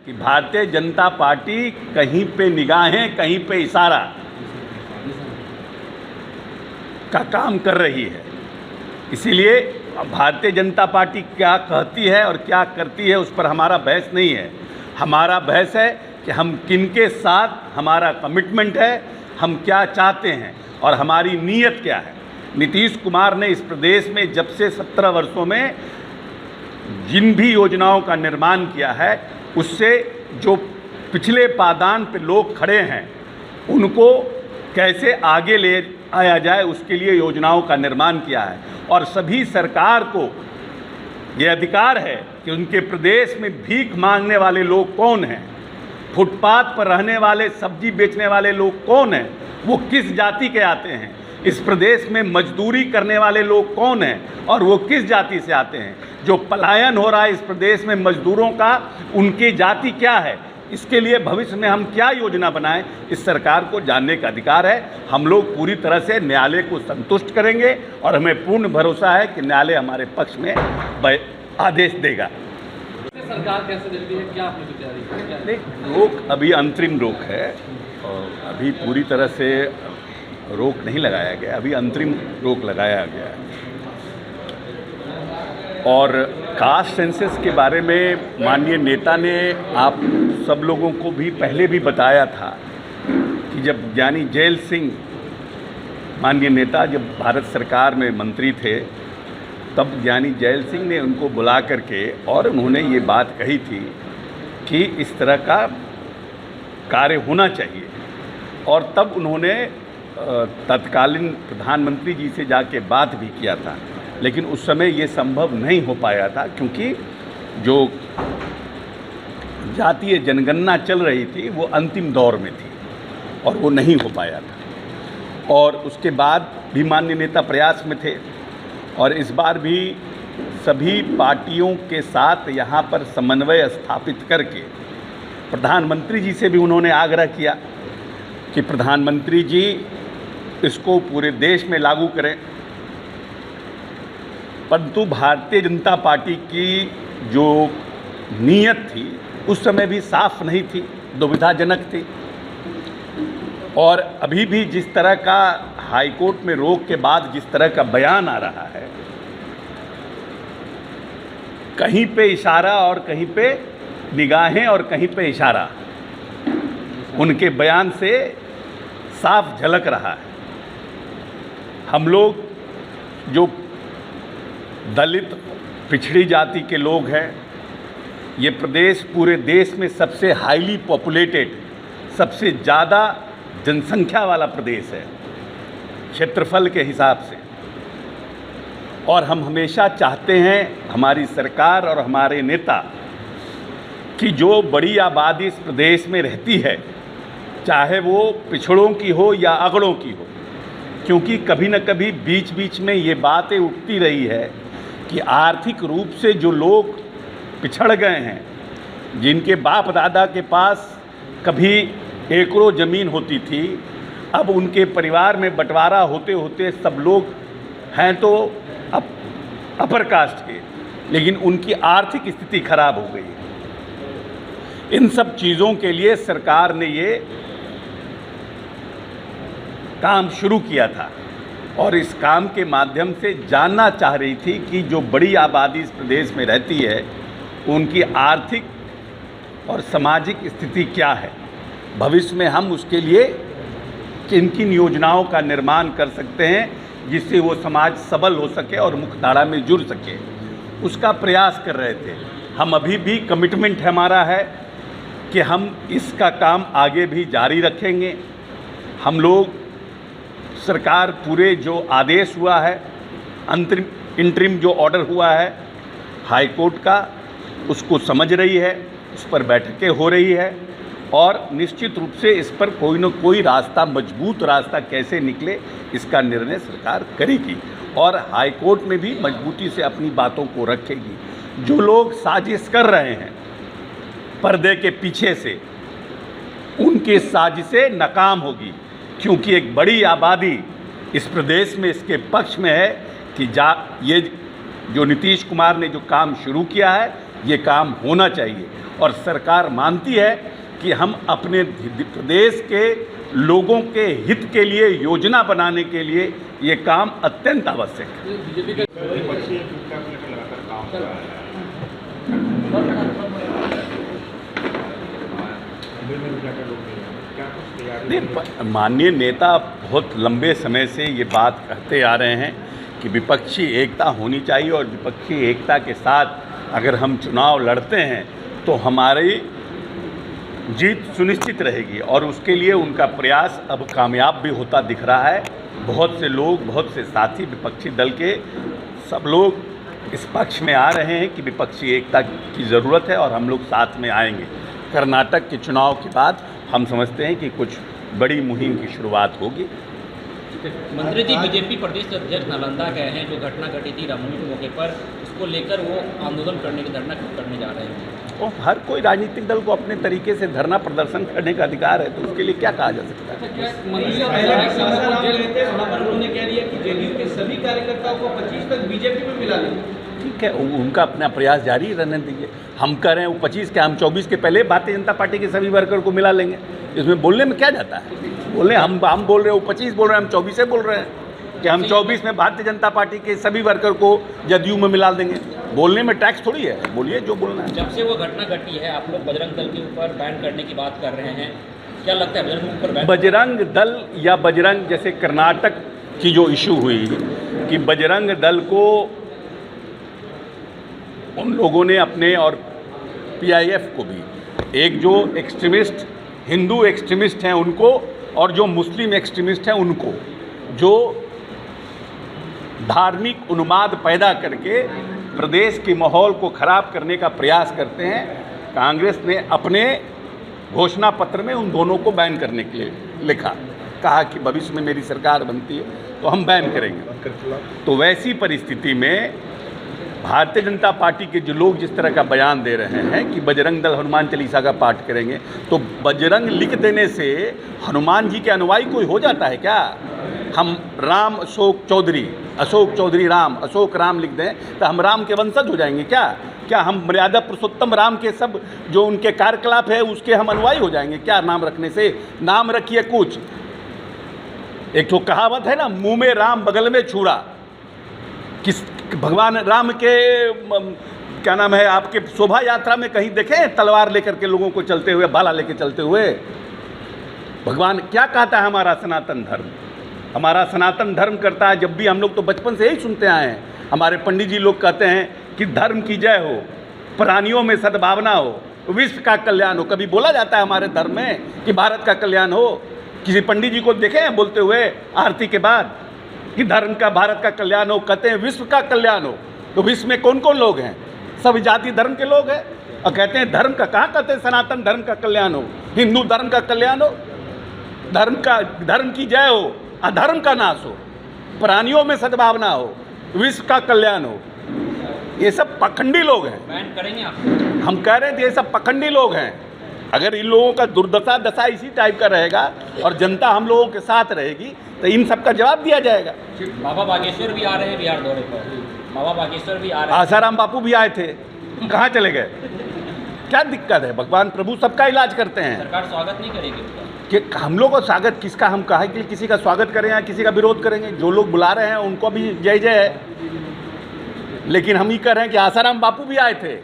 कि भारतीय जनता पार्टी कहीं पे निगाहें कहीं पे इशारा का काम कर रही है। इसीलिए भारतीय जनता पार्टी क्या कहती है और क्या करती है उस पर हमारा बहस नहीं है। हमारा बहस है कि हम किनके साथ हमारा कमिटमेंट है, हम क्या चाहते हैं और हमारी नीयत क्या है। नीतीश कुमार ने इस प्रदेश में जब से 17 वर्षों में जिन भी योजनाओं का निर्माण किया है, उससे जो पिछले पायदान पे लोग खड़े हैं उनको कैसे आगे ले आया जाए, उसके लिए योजनाओं का निर्माण किया है। और सभी सरकार को ये अधिकार है कि उनके प्रदेश में भीख मांगने वाले लोग कौन हैं, फुटपाथ पर रहने वाले सब्जी बेचने वाले लोग कौन हैं, वो किस जाति के आते हैं, इस प्रदेश में मजदूरी करने वाले लोग कौन हैं और वो किस जाति से आते हैं। जो पलायन हो रहा है इस प्रदेश में मजदूरों का, उनकी जाति क्या है, इसके लिए भविष्य में हम क्या योजना बनाएं, इस सरकार को जानने का अधिकार है। हम लोग पूरी तरह से न्यायालय को संतुष्ट करेंगे और हमें पूर्ण भरोसा है कि न्यायालय हमारे पक्ष में आदेश देगा। सरकार कैसे देती है, क्या आपने तैयारी? नहीं, रोक अभी अंतरिम रोक है और अभी पूरी तरह से रोक नहीं लगाया गया, अभी अंतरिम रोक लगाया गया है। और कास्ट सेंसस के बारे में माननीय नेता ने आप सब लोगों को भी पहले भी बताया था कि जब ज्ञानी जैल सिंह माननीय नेता जब भारत सरकार में मंत्री थे, तब ज्ञानी जैल सिंह ने उनको बुला करके और उन्होंने ये बात कही थी कि इस तरह का कार्य होना चाहिए। और तब उन्होंने तत्कालीन प्रधानमंत्री जी से जाके बात भी किया था, लेकिन उस समय ये संभव नहीं हो पाया था क्योंकि जो जातीय जनगणना चल रही थी वो अंतिम दौर में थी और वो नहीं हो पाया था। और उसके बाद भी माननीय नेता प्रयास में थे और इस बार भी सभी पार्टियों के साथ यहाँ पर समन्वय स्थापित करके प्रधानमंत्री जी से भी उन्होंने आग्रह किया कि प्रधानमंत्री जी इसको पूरे देश में लागू करें। परंतु भारतीय जनता पार्टी की जो नीयत थी उस समय भी साफ नहीं थी, दुविधाजनक थी। और अभी भी जिस तरह का हाई कोर्ट में रोक के बाद जिस तरह का बयान आ रहा है, कहीं पे इशारा और कहीं पे निगाहें और कहीं पे इशारा, उनके बयान से साफ झलक रहा है। हम लोग जो दलित पिछड़ी जाति के लोग हैं, ये प्रदेश पूरे देश में सबसे हाईली पॉपुलेटेड, सबसे ज़्यादा जनसंख्या वाला प्रदेश है क्षेत्रफल के हिसाब से। और हम हमेशा चाहते हैं, हमारी सरकार और हमारे नेता, कि जो बड़ी आबादी इस प्रदेश में रहती है, चाहे वो पिछड़ों की हो या अगड़ों की हो, क्योंकि कभी न कभी बीच बीच में ये बातें उठती रही है कि आर्थिक रूप से जो लोग पिछड़ गए हैं, जिनके बाप दादा के पास कभी एकड़ों ज़मीन होती थी, अब उनके परिवार में बंटवारा होते होते सब लोग हैं तो अपर कास्ट के, लेकिन उनकी आर्थिक स्थिति खराब हो गई है। इन सब चीज़ों के लिए सरकार ने ये काम शुरू किया था और इस काम के माध्यम से जानना चाह रही थी कि जो बड़ी आबादी इस प्रदेश में रहती है उनकी आर्थिक और सामाजिक स्थिति क्या है, भविष्य में हम उसके लिए किन किन योजनाओं का निर्माण कर सकते हैं जिससे वो समाज सबल हो सके और मुख्यधारा में जुड़ सके, उसका प्रयास कर रहे थे। हम अभी भी कमिटमेंट हमारा है कि हम इसका काम आगे भी जारी रखेंगे। हम लोग सरकार पूरे जो आदेश हुआ है, इंटरिम जो ऑर्डर हुआ है हाई कोर्ट का, उसको समझ रही है, उस पर बैठकें हो रही है और निश्चित रूप से इस पर कोई न कोई रास्ता, मजबूत रास्ता कैसे निकले, इसका निर्णय सरकार करेगी और हाई कोर्ट में भी मजबूती से अपनी बातों को रखेगी। जो लोग साजिश कर रहे हैं पर्दे के पीछे से, उनकी साजिशें नाकाम होगी, क्योंकि एक बड़ी आबादी इस प्रदेश में इसके पक्ष में है कि ये जो नीतीश कुमार ने जो काम शुरू किया है ये काम होना चाहिए और सरकार मानती है कि हम अपने प्रदेश के लोगों के हित के लिए योजना बनाने के लिए ये काम अत्यंत आवश्यक है। बीजेपी का विपक्षी एकता को लेकर लगातार काम कर रहा है। अभी में क्या कर लोग क्या कुछ तैयारी नहीं, माननीय नेता बहुत लंबे समय से ये बात कहते आ रहे हैं कि विपक्षी एकता होनी चाहिए और विपक्षी एकता के साथ अगर हम चुनाव लड़ते हैं तो हमारी जीत सुनिश्चित रहेगी और उसके लिए उनका प्रयास अब कामयाब भी होता दिख रहा है। बहुत से लोग, बहुत से साथी विपक्षी दल के सब लोग इस पक्ष में आ रहे हैं कि विपक्षी एकता की ज़रूरत है और हम लोग साथ में आएंगे। कर्नाटक के चुनाव के बाद हम समझते हैं कि कुछ बड़ी मुहिम की शुरुआत होगी। मंत्री जी, बीजेपी प्रदेश अध्यक्ष नालंदा गए हैं, जो घटना घटी थी रामनवमी के मौके पर, उसको लेकर वो आंदोलन करने की धरना करने जा रहे हैं। और हर कोई राजनीतिक दल को अपने तरीके से धरना प्रदर्शन करने का अधिकार है, तो उसके लिए क्या कहा जा सकता है। वहाँ पर उन्होंने कह दिया कि जेडीयू के सभी कार्यकर्ताओं को 25 तक बीजेपी में मिला लें। ठीक है, उनका अपना प्रयास जारी रहने दीजिए। हम कह रहे हैं वो 25 के, हम 24 के पहले भारतीय जनता पार्टी के सभी वर्कर को मिला लेंगे। इसमें बोलने में क्या जाता है। बोले हम बोल रहे हैं, वो 25 बोल रहे हैं, हम 24 से बोल रहे हैं कि हम 24 में भारतीय जनता पार्टी के सभी वर्कर को जदयू में मिला देंगे। बोलने में टैक्स थोड़ी है, बोलिए जो बोलना है। जब से वो घटना घटी है, आप लोग बजरंग दल के ऊपर बैन करने की बात कर रहे हैं, क्या लगता है बजरंग दल के ऊपर बैन? बजरंग दल या बजरंग, जैसे कर्नाटक की जो इशू हुई कि बजरंग दल को उन लोगों ने अपने और पीआईएफ को भी, एक जो एक्सट्रीमिस्ट हिंदू एक्सट्रीमिस्ट हैं उनको और जो मुस्लिम एक्सट्रीमिस्ट हैं उनको, जो धार्मिक उन्माद पैदा करके प्रदेश के माहौल को ख़राब करने का प्रयास करते हैं, कांग्रेस ने अपने घोषणा पत्र में उन दोनों को बैन करने के लिए लिखा। कहा कि भविष्य में मेरी सरकार बनती है तो हम बैन करेंगे। तो वैसी परिस्थिति में भारतीय जनता पार्टी के जो लोग जिस तरह का बयान दे रहे हैं कि बजरंग दल हनुमान चालीसा का पाठ करेंगे, तो बजरंग लिख देने से हनुमान जी के अनुयायी कोई हो जाता है क्या? हम राम अशोक चौधरी राम, अशोक राम लिख दें तो हम राम के वंशज हो जाएंगे क्या? क्या हम मर्यादा पुरुषोत्तम राम के सब जो उनके कार्यकलाप है उसके हम अनुयायी हो जाएंगे क्या? नाम रखने से नाम रखिए कुछ। एक तो कहावत है ना, मुंह में राम बगल में छुरा। किस भगवान राम के क्या नाम है, आपके शोभा यात्रा में कहीं देखें तलवार लेकर के लोगों को चलते हुए, भाला लेकर चलते हुए? भगवान क्या कहता है हमारा सनातन धर्म? हमारा सनातन धर्म करता है, जब भी हम लोग तो बचपन से यही सुनते आए हैं, हमारे पंडित जी लोग कहते हैं कि धर्म की जय हो, प्राणियों में सद्भावना हो, विश्व का कल्याण हो। कभी बोला जाता है हमारे धर्म में कि भारत का कल्याण हो? किसी पंडित जी को देखे हैं बोलते हुए आरती के बाद कि धर्म का, भारत का कल्याण हो? कहते हैं विश्व का कल्याण हो। तो विश्व में कौन कौन लोग हैं? सब जाति धर्म के लोग हैं। और कहते हैं धर्म का, कहाँ कहते हैं सनातन धर्म का कल्याण हो, हिंदू धर्म का कल्याण हो, धर्म की जय हो, अधर्म का नाश हो, प्राणियों में सद्भावना हो, विश्व का कल्याण हो। ये सब पखंडी लोग हैं। बैन करेंगे आप? हम कह रहे थे ये सब पखंडी लोग हैं। अगर इन लोगों का दशा इसी टाइप का रहेगा और जनता हम लोगों के साथ रहेगी तो इन सब का जवाब दिया जाएगा। बाबा बागेश्वर भी आ रहे हैं बिहार दौरे पर, बाबा बागेश्वर भी आ रहे हैं। आसाराम बापू भी आए थे, कहाँ चले गए? क्या दिक्कत है? भगवान प्रभु सबका इलाज करते हैं। सरकार स्वागत नहीं करेगी उसका? कि हम लोग का स्वागत किसका, हम कहा कि किसी का स्वागत करें या किसी का विरोध करेंगे? जो लोग बुला रहे हैं उनको भी जय जय है। लेकिन हम ये कह रहे हैं कि आसाराम बापू भी आए थे।